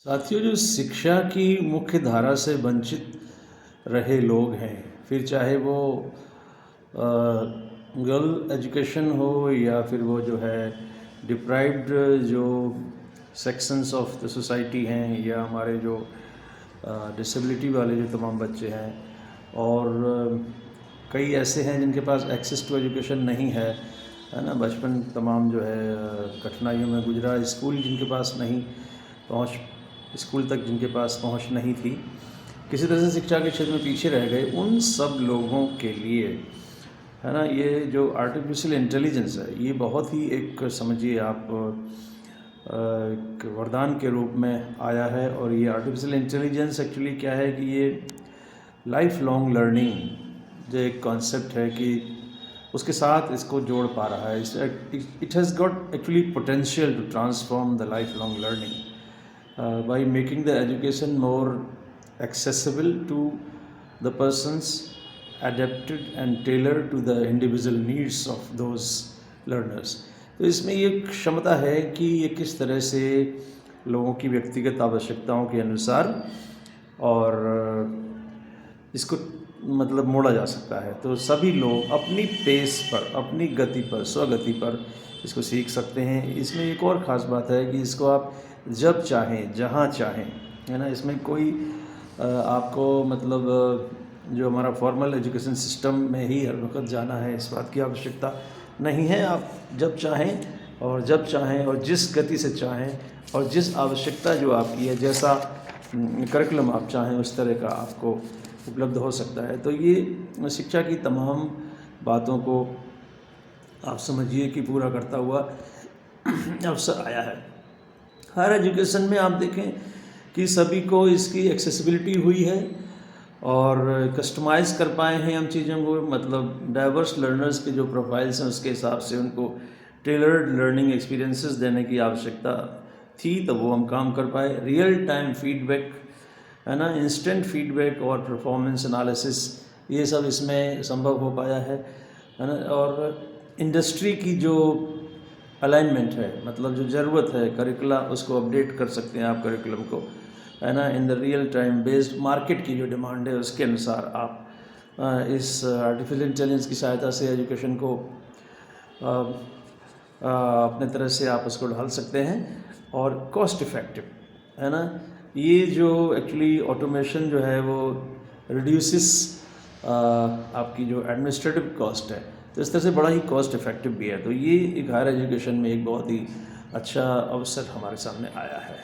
साथियों, जो शिक्षा की मुख्य धारा से वंचित रहे लोग हैं, फिर चाहे वो गर्ल एजुकेशन हो या फिर वो जो है डिप्राइव्ड जो सेक्शंस ऑफ द सोसाइटी हैं, या हमारे जो डिसेबिलिटी वाले जो तमाम बच्चे हैं, और कई ऐसे हैं जिनके पास एक्सेस टू एजुकेशन नहीं है ना। बचपन तमाम जो है कठिनाइयों में गुजरा, स्कूल जिनके पास नहीं पहुंच स्कूल तक जिनके पास पहुंच नहीं थी, किसी तरह से शिक्षा के क्षेत्र में पीछे रह गए, उन सब लोगों के लिए है ना, ये जो आर्टिफिशियल इंटेलिजेंस है, ये बहुत ही एक समझिए आप एक वरदान के रूप में आया है। और ये आर्टिफिशियल इंटेलिजेंस एक्चुअली क्या है कि ये लाइफ लॉन्ग लर्निंग जो एक कॉन्सेप्ट है कि उसके साथ इसको जोड़ पा रहा है। It has got actually potential to transform the life long learning by making the education more accessible to the persons, adapted and tailored to the individual needs of those learners। तो इसमें ये क्षमता है कि ये किस तरह से लोगों की व्यक्तिगत आवश्यकताओं के अनुसार और इसको मतलब मोड़ा जा सकता है। तो सभी लोग अपनी पेस पर, अपनी गति पर, स्वगति पर इसको सीख सकते हैं। इसमें एक और ख़ास बात है कि इसको आप जब चाहें, जहाँ चाहें, है ना। इसमें कोई आपको मतलब जो हमारा फॉर्मल एजुकेशन सिस्टम में ही हर वक्त जाना है, इस बात की आवश्यकता नहीं है। आप जब चाहें और जब चाहें और जिस गति से चाहें और जिस आवश्यकता जो आपकी है, जैसा करिकुलम आप चाहें, उस तरह का आपको उपलब्ध हो सकता है। तो ये शिक्षा की तमाम बातों को आप समझिए कि पूरा करता हुआ अवसर आया है। हर एजुकेशन में आप देखें कि सभी को इसकी एक्सेसिबिलिटी हुई है और कस्टमाइज़ कर पाए हैं हम चीज़ों को। मतलब डाइवर्स लर्नर्स के जो प्रोफाइल्स हैं, उसके हिसाब से उनको टेलर्ड लर्निंग एक्सपीरियंसेस देने की आवश्यकता थी, तो वो हम काम कर पाए। रियल टाइम फीडबैक, है ना, इंस्टेंट फीडबैक और परफॉर्मेंस एनालिसिस, ये सब इसमें संभव हो पाया है ना। और इंडस्ट्री की जो अलाइनमेंट है, मतलब जो ज़रूरत है करिकुला, उसको अपडेट कर सकते हैं आप करिकुलम को, है ना, in the real time based market की जो डिमांड है उसके अनुसार आप इस आर्टिफिशियल इंटेलिजेंस की सहायता से एजुकेशन को अपने तरह से आप उसको ढाल सकते हैं। और कॉस्ट इफ़ेक्टिव, है ना। ये जो एक्चुअली ऑटोमेशन जो है वो रिड्यूसिस आपकी जो एडमिनिस्ट्रेटिव कॉस्ट है, तो इस तरह से बड़ा ही कॉस्ट इफ़ेक्टिव भी है। तो ये एक हायर एजुकेशन में एक बहुत ही अच्छा अवसर हमारे सामने आया है।